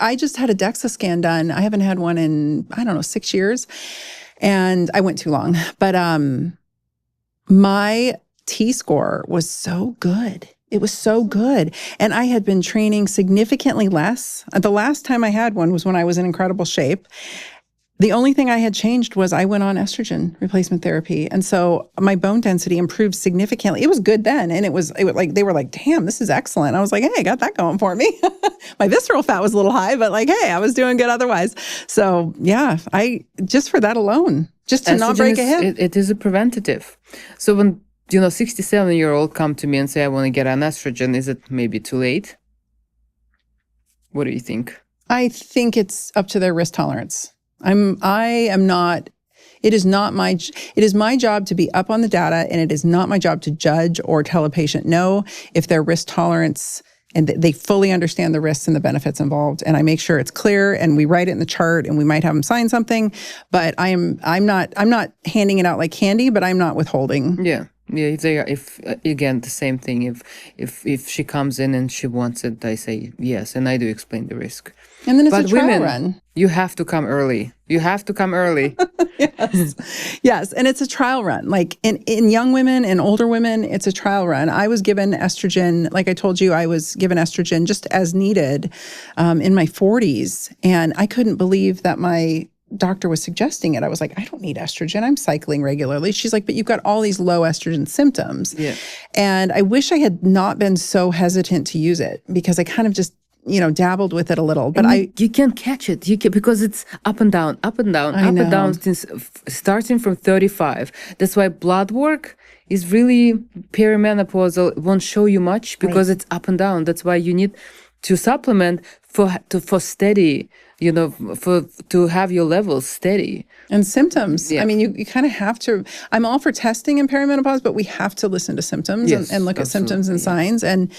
I just had a DEXA scan done. I haven't had one in, I don't know, 6 years. And I went too long. But my T-score was so good. It was so good. And I had been training significantly less. The last time I had one was when I was in incredible shape. The only thing I had changed was I went on estrogen replacement therapy. And so my bone density improved significantly. It was good then. And it was like, they were like, damn, this is excellent. I was like, hey, I got that going for me. My visceral fat was a little high, but like, hey, I was doing good otherwise. So yeah, just for that alone, just to not break a hip. It is a preventative. So when, 67-year-old come to me and say, I want to get an estrogen, is it maybe too late? What do you think? I think it's up to their risk tolerance. It is my job to be up on the data, and it is not my job to judge or tell a patient no if their risk tolerance and they fully understand the risks and the benefits involved. And I make sure it's clear, and we write it in the chart, and we might have them sign something, but I'm not handing it out like candy, but I'm not withholding. Yeah. Yeah, if again, the same thing. If she comes in and she wants it, I say yes, and I do explain the risk. And then it's a trial run. You have to come early. You have to come early. Yes, and it's a trial run. Like in young women and older women, it's a trial run. I was given estrogen, like I told you, I was given estrogen just as needed in my 40s, and I couldn't believe that my doctor was suggesting it. I was like, I don't need estrogen. I'm cycling regularly. She's like, but you've got all these low estrogen symptoms. Yeah. And I wish I had not been so hesitant to use it, because I kind of just, dabbled with it a little. But you can't catch it. Because it's up and down, up and down, up and down, since starting from 35. That's why blood work is really perimenopausal. It won't show you much because it's up and down. That's why you need to supplement for steady, to have your levels steady. And symptoms. Yeah. I mean, you kind of have to, I'm all for testing in perimenopause, but we have to listen to symptoms and look at symptoms and signs. And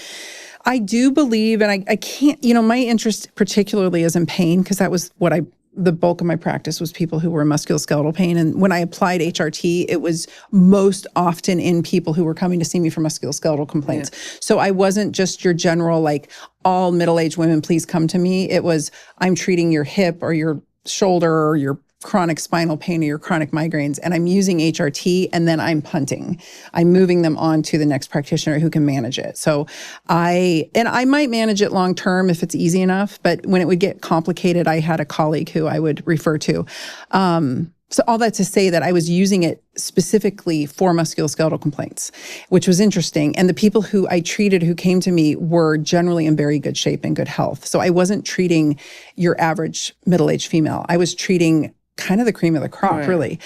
I do believe, and I can't, my interest particularly is in pain, because that was what the bulk of my practice was people who were in musculoskeletal pain. And when I applied HRT, it was most often in people who were coming to see me for musculoskeletal complaints. Yeah. So I wasn't just your general, like, all middle-aged women, please come to me. It was, I'm treating your hip or your shoulder or your chronic spinal pain or your chronic migraines, and I'm using HRT, and then I'm punting. I'm moving them on to the next practitioner who can manage it. So I might manage it long term if it's easy enough, but when it would get complicated, I had a colleague who I would refer to. So all that to say that I was using it specifically for musculoskeletal complaints, which was interesting. And the people who I treated who came to me were generally in very good shape and good health. So I wasn't treating your average middle-aged female. I was treating kind of the cream of the crop, really.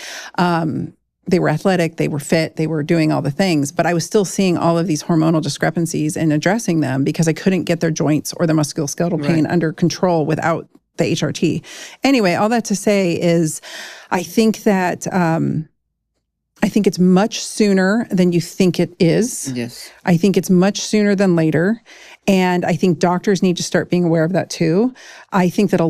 They were athletic, they were fit, they were doing all the things, but I was still seeing all of these hormonal discrepancies and addressing them because I couldn't get their joints or their musculoskeletal pain under control without the HRT. Anyway, all that to say is, I think that it's much sooner than you think it is. Yes. I think it's much sooner than later. And I think doctors need to start being aware of that too. I think that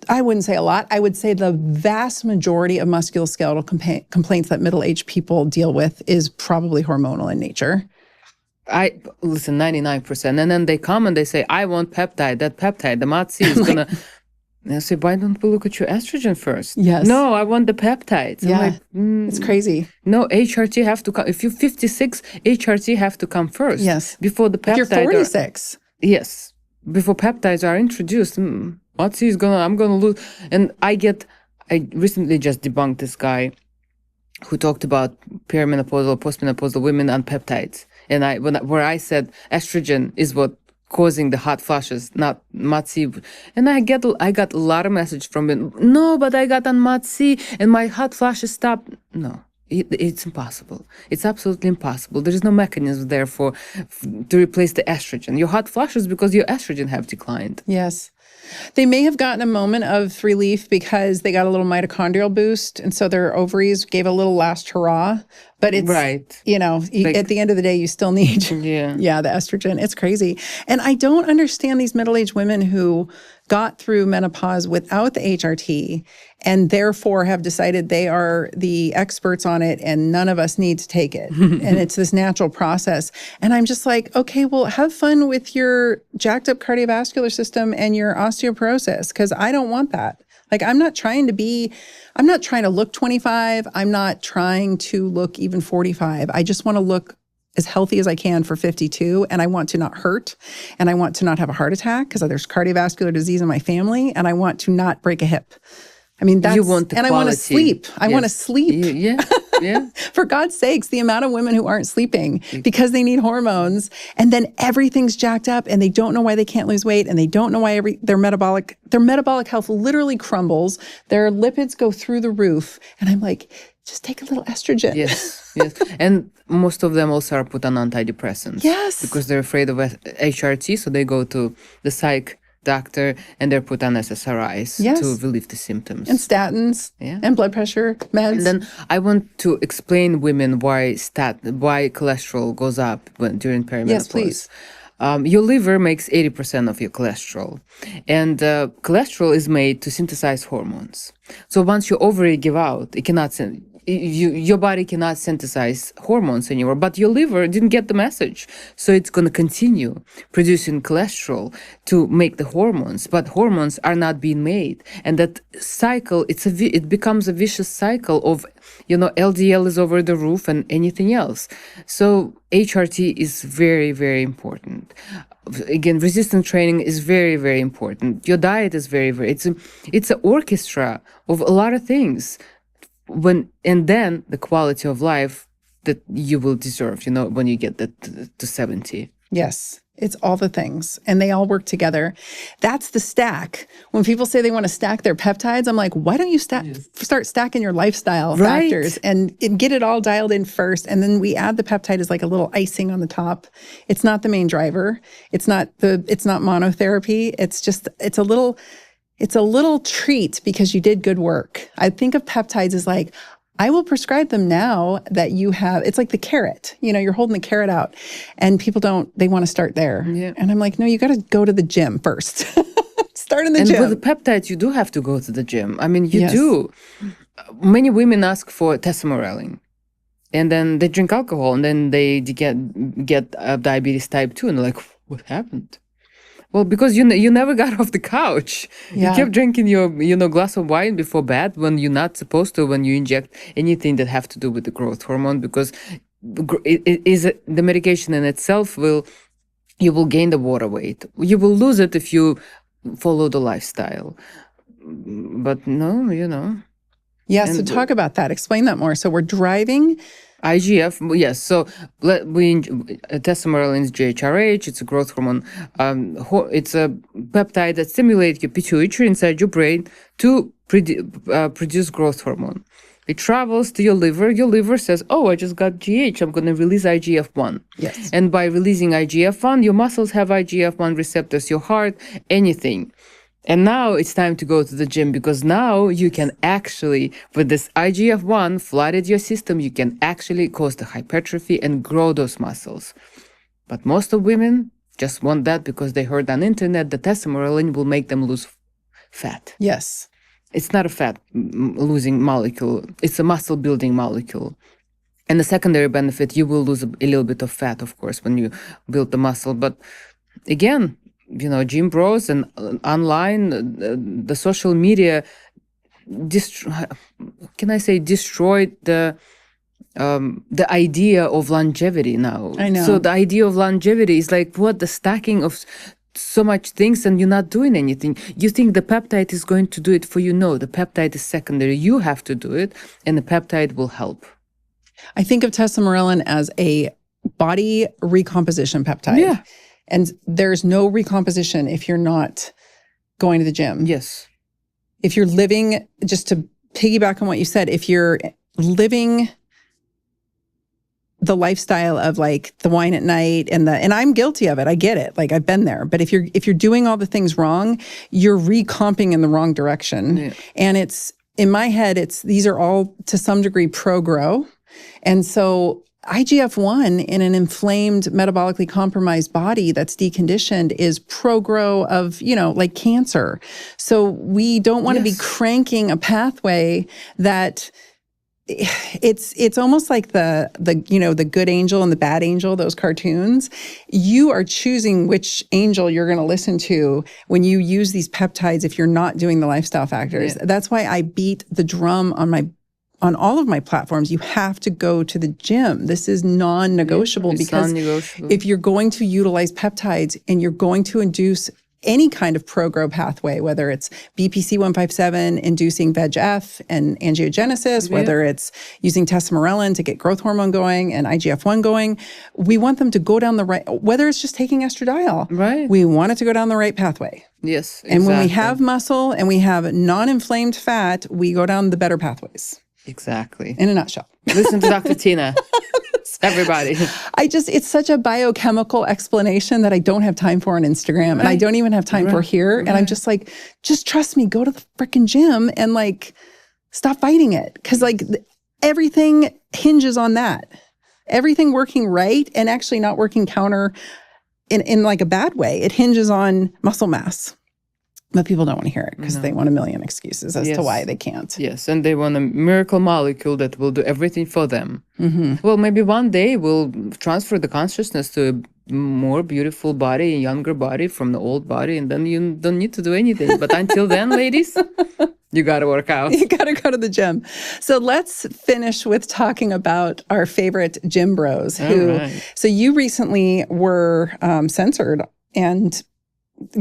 I wouldn't say a lot. I would say the vast majority of musculoskeletal complaints that middle-aged people deal with is probably hormonal in nature. I listen, 99%. And then they come and they say, I want peptide. That peptide, the MATC is going to... And I say, why don't we look at your estrogen first? Yes. No, I want the peptides. Yeah, it's crazy. No, HRT have to come. If you're 56, HRT have to come first. Yes. Before the peptide. If you're 46. Yes. Before peptides are introduced. MATC is I'm going to lose. And I recently just debunked this guy who talked about perimenopausal, postmenopausal women on peptides. And where I said estrogen is what causing the hot flashes, not MATC. And I got a lot of message from him. No, but I got on MATC and my hot flashes stopped. No, it's impossible. It's absolutely impossible. There is no mechanism there to replace the estrogen. Your hot flashes because your estrogen have declined. Yes. They may have gotten a moment of relief because they got a little mitochondrial boost, and so their ovaries gave a little last hurrah. But it's, at the end of the day, you still need, the estrogen. It's crazy. And I don't understand these middle-aged women who got through menopause without the HRT and therefore have decided they are the experts on it and none of us need to take it. And it's this natural process. And I'm just like, okay, well, have fun with your jacked up cardiovascular system and your osteoporosis, because I don't want that. Like, I'm not trying to look 25. I'm not trying to look even 45. I just want to look as healthy as I can for 52. And I want to not hurt. And I want to not have a heart attack because there's cardiovascular disease in my family. And I want to not break a hip. I mean, that's, you want the and quality. I want to sleep. I want to sleep. Yeah. For God's sakes, the amount of women who aren't sleeping because they need hormones, and then everything's jacked up and they don't know why they can't lose weight and they don't know why their metabolic health literally crumbles. Their lipids go through the roof. And I'm like, just take a little estrogen. Yes. And most of them also are put on antidepressants. Yes. Because they're afraid of HRT, so they go to the psych doctor and they're put on SSRIs to relieve the symptoms. And statins and blood pressure meds. And then I want to explain women why cholesterol goes up during perimenopause. Yes, please. Your liver makes 80% of your cholesterol. And cholesterol is made to synthesize hormones. So once your ovary give out, it cannot your body cannot synthesize hormones anymore, but your liver didn't get the message. So it's going to continue producing cholesterol to make the hormones, but hormones are not being made. And that cycle, it becomes a vicious cycle of, LDL is over the roof and anything else. So HRT is very, very important. Again, resistance training is very, very important. Your diet is very, very, it's an orchestra of a lot of things. And then the quality of life that you will deserve, when you get that to 70. Yes, it's all the things, and they all work together. That's the stack. When people say they want to stack their peptides, I'm like, why don't you start stacking your lifestyle factors and get it all dialed in first, and then we add the peptide as like a little icing on the top. It's not the main driver. It's not monotherapy. It's a little treat because you did good work. I think of peptides as like, I will prescribe them now that you have, it's like the carrot, you're holding the carrot out and people they want to start there. Yeah. And I'm like, no, you got to go to the gym first. Start in the gym. And with the peptides, you do have to go to the gym. I mean, you do. Many women ask for tesamorelin. And then they drink alcohol and then they get diabetes type 2 and they're like, what happened? Well, because you never got off the couch. You kept drinking your glass of wine before bed when you're not supposed to, when you inject anything that have to do with the growth hormone, because the medication in itself you will gain the water weight. You will lose it if you follow the lifestyle. But no, Yeah, so talk about that. Explain that more. So we're driving IGF, yes. So tesamorelin is GHRH. It's a growth hormone. It's a peptide that stimulates your pituitary inside your brain to produce growth hormone. It travels to your liver. Your liver says, "Oh, I just got GH. I'm going to release IGF-1." Yes. And by releasing IGF-1, your muscles have IGF-1 receptors. Your heart, anything. And now it's time to go to the gym, because now you can actually, with this IGF-1 flooded your system, you can actually cause the hypertrophy and grow those muscles. But most of women just want that because they heard on internet that tesamorelin will make them lose fat. Yes. It's not a fat losing molecule. It's a muscle building molecule. And the secondary benefit, you will lose a little bit of fat, of course, when you build the muscle. But again, gym bros and online, the social media, destroyed the idea of longevity now. I know. So the idea of longevity is like, what, the stacking of so much things and you're not doing anything. You think the peptide is going to do it for you. No, the peptide is secondary. You have to do it, and the peptide will help. I think of tesamorelin as a body recomposition peptide. Yeah. And there's no recomposition if you're not going to the gym. Yes. If you're living, just to piggyback on what you said, if you're living the lifestyle of like the wine at night and I'm guilty of it. I get it. Like, I've been there. But if you're doing all the things wrong, you're recomping in the wrong direction. Yeah. And it's, in my head, these are all to some degree pro-grow. And so IGF-1 in an inflamed, metabolically compromised body that's deconditioned is pro-grow of, like cancer. So we don't want to be cranking a pathway that it's almost like the good angel and the bad angel, those cartoons. You are choosing which angel you're going to listen to when you use these peptides if you're not doing the lifestyle factors. Yeah. That's why I beat the drum on all of my platforms. You have to go to the gym. This is non-negotiable because if you're going to utilize peptides and you're going to induce any kind of pro-grow pathway, whether it's BPC 157 inducing VEGF and angiogenesis, whether it's using testosterone to get growth hormone going and IGF-1 going, we want them to go down the right, whether it's just taking estradiol. Right. We want it to go down the right pathway. Yes, exactly. And when we have muscle and we have non-inflamed fat, we go down the better pathways. Exactly. In a nutshell. Listen to Dr. Tina. Everybody. It's such a biochemical explanation that I don't have time for on Instagram. And I don't even have time for here. And I'm just like, just trust me, go to the freaking gym and like, stop fighting it. Because like everything hinges on that. Everything working right and actually not working counter in like a bad way. It hinges on muscle mass. But people don't want to hear it because they want a million excuses as to why they can't. Yes, and they want a miracle molecule that will do everything for them. Mm-hmm. Well, maybe one day we'll transfer the consciousness to a more beautiful body, a younger body from the old body, and then you don't need to do anything. But until then, ladies, you got to work out. You got to go to the gym. So let's finish with talking about our favorite gym bros. So you recently were censored and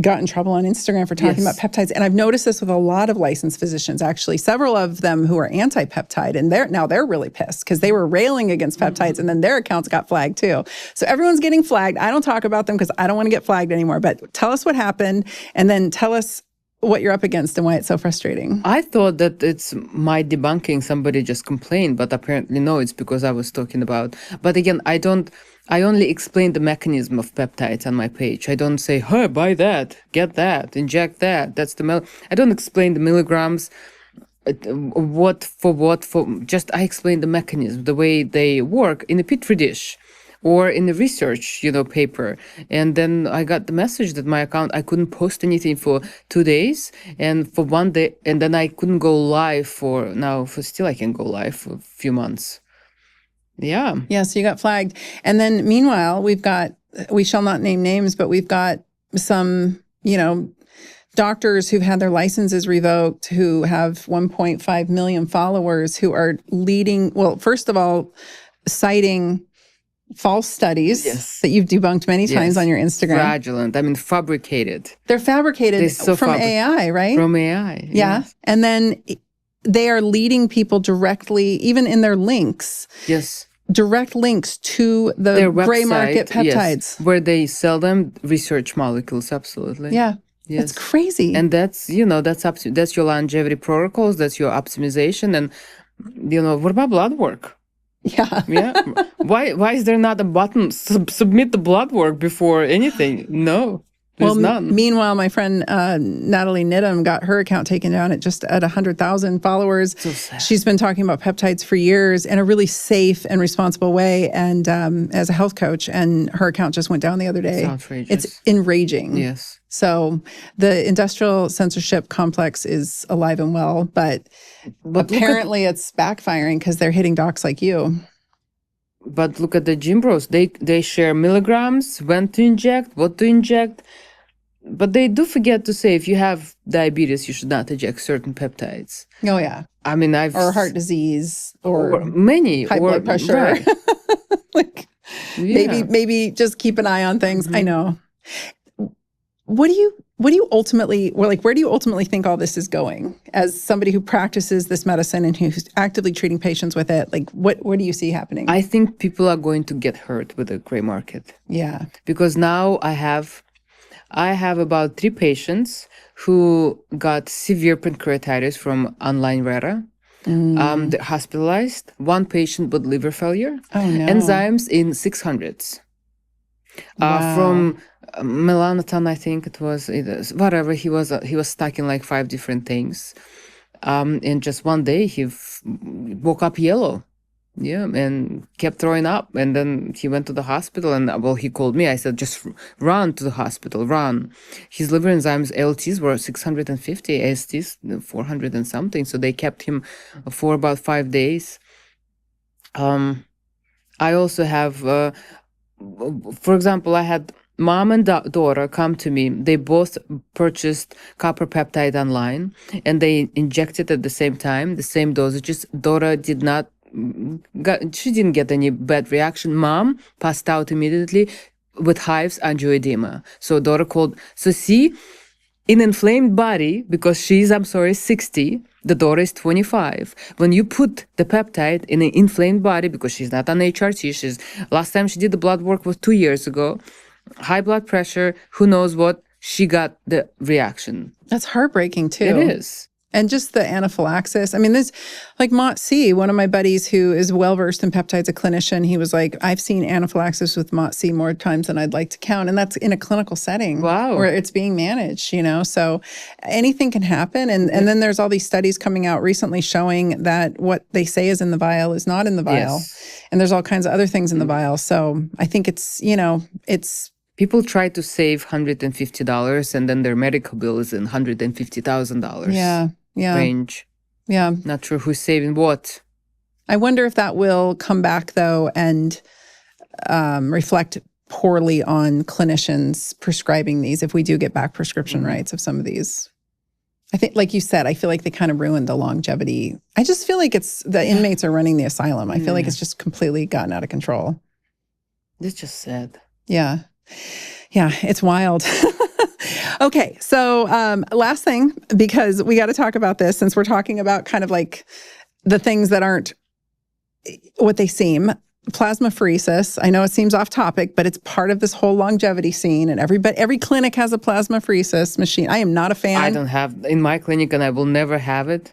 got in trouble on Instagram for talking about peptides. And I've noticed this with a lot of licensed physicians, actually, several of them who are anti-peptide. And they're really pissed because they were railing against peptides and then their accounts got flagged too. So everyone's getting flagged. I don't talk about them because I don't want to get flagged anymore. But tell us what happened and then tell us what you're up against and why it's so frustrating. I thought that it's my debunking. Somebody just complained, but apparently no, it's because I was talking about. But again, I only explain the mechanism of peptides on my page. I don't say, hey, buy that, get that, inject that. That's I don't explain the milligrams, just I explain the mechanism, the way they work in a petri dish or in a research, paper. And then I got the message that my account, I couldn't post anything for 2 days and for 1 day. And then I couldn't go live still I can go live for a few months. Yeah. Yeah, so you got flagged. And then meanwhile, we shall not name names, but we've got some, doctors who've had their licenses revoked, who have 1.5 million followers, who are first of all, citing false studies that you've debunked many times on your Instagram. Fraudulent. Fabricated. They're fabricated from AI, right? From AI. Yeah. Yes. And then they are leading people directly, even in their links. Yes. Direct links to the gray market peptides. Where they sell them research molecules, absolutely. Yeah. Yes. It's crazy. And that's your longevity protocols, that's your optimization. And, what about blood work? Yeah. Yeah. Why is there not a button, submit the blood work before anything? No. There's none. Meanwhile, my friend Natalie Nidham got her account taken down at 100,000 followers. So sad. She's been talking about peptides for years in a really safe and responsible way, and as a health coach, and her account just went down the other day. It's outrageous. It's enraging. Yes. So the industrial censorship complex is alive and well, but apparently it's backfiring because they're hitting docs like you. But look at the gym bros. They share milligrams, when to inject, what to inject. But they do forget to say if you have diabetes, you should not inject certain peptides. Oh, yeah. Or heart disease or many high blood pressure. Right. Maybe just keep an eye on things. Mm-hmm. I know. What do you ultimately, where do you ultimately think all this is going as somebody who practices this medicine and who's actively treating patients with it? Like, what do you see happening? I think people are going to get hurt with the gray market. Yeah. Because now I have about 3 patients who got severe pancreatitis from online RERA. They're hospitalized. 1 patient with liver failure. Oh, no. Enzymes in 600s. Wow. From melanotan, I think it was, whatever, he was stuck in like 5 different things. And just one day he woke up yellow Yeah, and kept throwing up. And then he went to the hospital and, well, he called me. I said, just run to the hospital, run. His liver enzymes, ALTs were 650, ASTs 400 and something. So they kept him for about 5 days. I also have, for example, I had mom and daughter come to me. They both purchased copper peptide online and they injected at the same time, the same dosages. Daughter she didn't get any bad reaction. Mom passed out immediately with hives, angioedema. So daughter called. So see, in inflamed body, because she's, 60, the daughter is 25. When you put the peptide in an inflamed body, because she's not on HRT, last time she did the blood work was 2 years ago, high blood pressure, who knows what, she got the reaction. That's heartbreaking too. It is. And just the anaphylaxis. I mean, there's like Mott C, one of my buddies who is well-versed in peptides, a clinician, he was like, I've seen anaphylaxis with Mott C more times than I'd like to count. And that's in a clinical setting. Wow. Where it's being managed, so anything can happen. And then there's all these studies coming out recently showing that what they say is in the vial is not in the vial. Yes. And there's all kinds of other things in the vial. So I think it's. People try to save $150 and then their medical bill is in $150,000. Yeah. Range. Yeah. Not sure who's saving what. I wonder if that will come back though and reflect poorly on clinicians prescribing these if we do get back prescription rights of some of these. I think, like you said, I feel like they kind of ruined the longevity. I just feel like it's the inmates are running the asylum. I feel like it's just completely gotten out of control. It's just sad. Yeah. Yeah, it's wild. Okay, so last thing, because we got to talk about this since we're talking about kind of like the things that aren't what they seem. Plasmapheresis. I know it seems off topic, but it's part of this whole longevity scene. And every clinic has a plasmapheresis machine. I am not a fan. I don't have in my clinic, and I will never have it.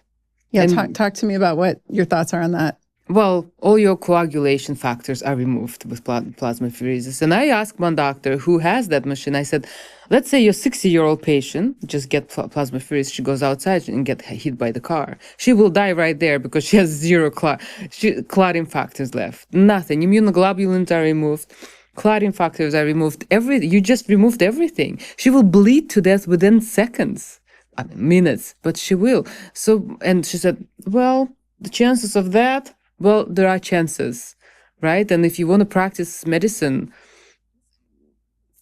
Yeah, talk to me about what your thoughts are on that. Well, all your coagulation factors are removed with plasmapheresis. And I asked one doctor who has that machine, I said, let's say your 60-year-old patient just get plasmapheresis, she goes outside and get hit by the car. She will die right there because she has zero clotting factors left. Nothing. Immunoglobulins are removed. Clotting factors are removed. You just removed everything. She will bleed to death within seconds. I mean, minutes, but she will. So, and she said, well, the chances of that, well, there are chances, right? And if you want to practice medicine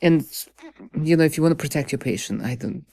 and, if you want to protect your patient,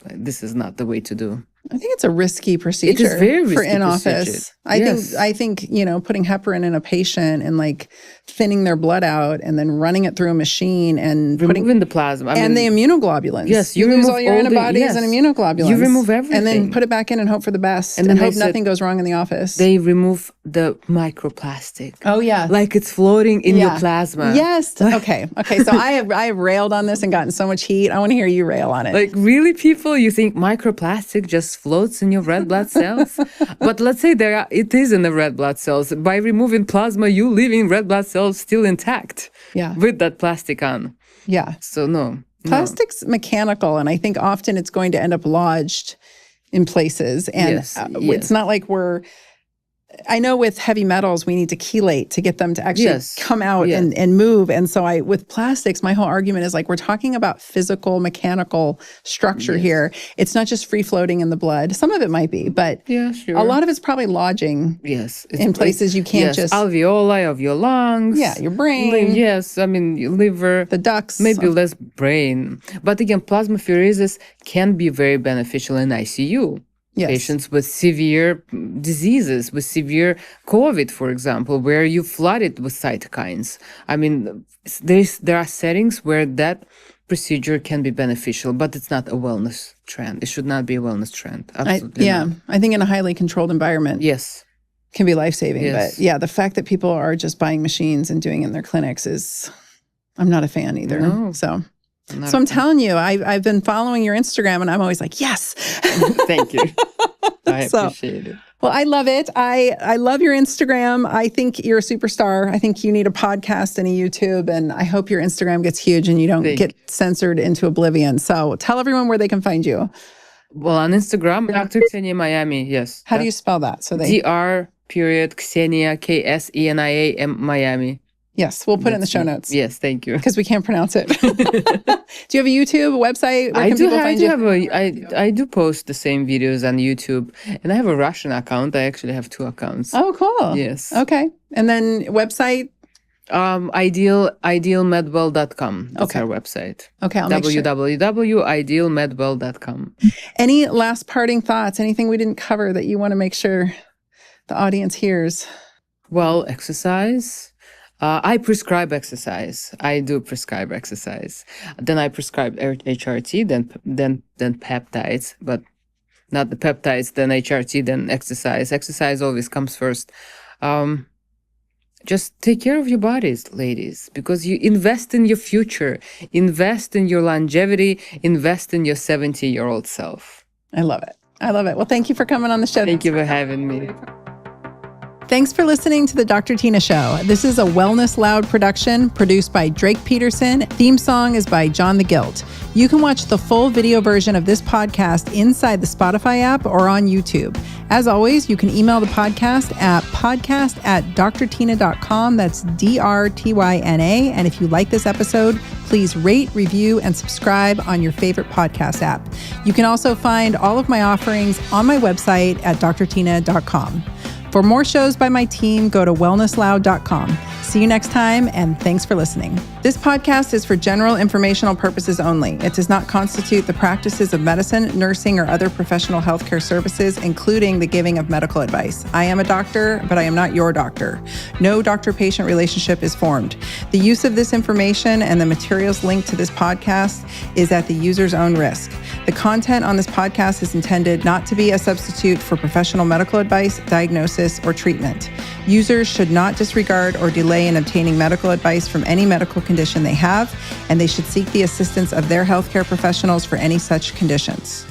this is not the way to do. I think it's a risky procedure. It is very risky for in-office. I think, putting heparin in a patient and like thinning their blood out and then running it through a machine and removing the plasma. The immunoglobulins. Yes, you lose all your antibodies and immunoglobulins. You remove everything. And then put it back in and hope for the best and hope nothing goes wrong in the office. They remove the microplastic. Oh, yeah. Like it's floating in your plasma. Yes. Okay. So I have railed on this and gotten so much heat. I want to hear you rail on it. Like really, people, you think microplastic just floats in your red blood cells? But let's say it is in the red blood cells. By removing plasma, you leaving red blood cells still intact. Yeah. With that plastic on. Yeah. So no. Plastic's mechanical, and I think often it's going to end up lodged in places. And it's not like I know with heavy metals, we need to chelate to get them to actually come out and move. And so with plastics, my whole argument is like, we're talking about physical, mechanical structure here. It's not just free floating in the blood. Some of it might be, but a lot of it's probably lodging in places you can't just. Alveoli of your lungs. Yeah, your brain. Yes, I mean, your liver. The ducts. Maybe less brain. But again, plasmapheresis can be very beneficial in ICU. Yes. Patients with severe diseases, with severe COVID, for example, where you flooded with cytokines. I mean, there are settings where that procedure can be beneficial, but it's not a wellness trend. It should not be a wellness trend. Absolutely not. I think in a highly controlled environment, can be life-saving. Yes. But the fact that people are just buying machines and doing it in their clinics I'm not a fan either. No. So I'm telling you, I've been following your Instagram and I'm always like, yes. Thank you. I appreciate it. Well, I love it. I love your Instagram. I think you're a superstar. I think you need a podcast and a YouTube, and I hope your Instagram gets huge and you don't get censored into oblivion. So tell everyone where they can find you. Well, on Instagram, Dr. Ksenia Miami, yes. How do you spell that? So DRPSHKNIA Ksenia, Ksenia, Miami. Yes, we'll put it in the show notes. Yes, thank you. Because we can't pronounce it. Do you have a YouTube, a website? Where can people find you? I do post the same videos on YouTube, and I have a Russian account. I actually have 2 accounts. Oh, cool. Yes. Okay. And then website? Idealmedwell.com. That's our website. Okay, I'll make sure. www.idealmedwell.com. Any last parting thoughts? Anything we didn't cover that you want to make sure the audience hears? Well, exercise. I prescribe exercise. I do prescribe exercise. Then I prescribe HRT, then peptides, but not the peptides, then HRT, then exercise. Exercise always comes first. Just take care of your bodies, ladies, because you invest in your future, invest in your longevity, invest in your 70-year-old self. I love it. I love it. Well, thank you for coming on the show. Thank you for having me. Thanks for listening to The Dr. Tina Show. This is a Wellness Loud production produced by Drake Peterson. Theme song is by John the Guilt. You can watch the full video version of this podcast inside the Spotify app or on YouTube. As always, you can email the podcast at podcast@drtina.com. That's DRTYNA. And if you like this episode, please rate, review, and subscribe on your favorite podcast app. You can also find all of my offerings on my website at drtina.com. For more shows by my team, go to wellnessloud.com. See you next time, and thanks for listening. This podcast is for general informational purposes only. It does not constitute the practices of medicine, nursing, or other professional healthcare services, including the giving of medical advice. I am a doctor, but I am not your doctor. No doctor-patient relationship is formed. The use of this information and the materials linked to this podcast is at the user's own risk. The content on this podcast is intended not to be a substitute for professional medical advice, diagnosis, or treatment. Users should not disregard or delay in obtaining medical advice from any medical condition they have, and they should seek the assistance of their healthcare professionals for any such conditions.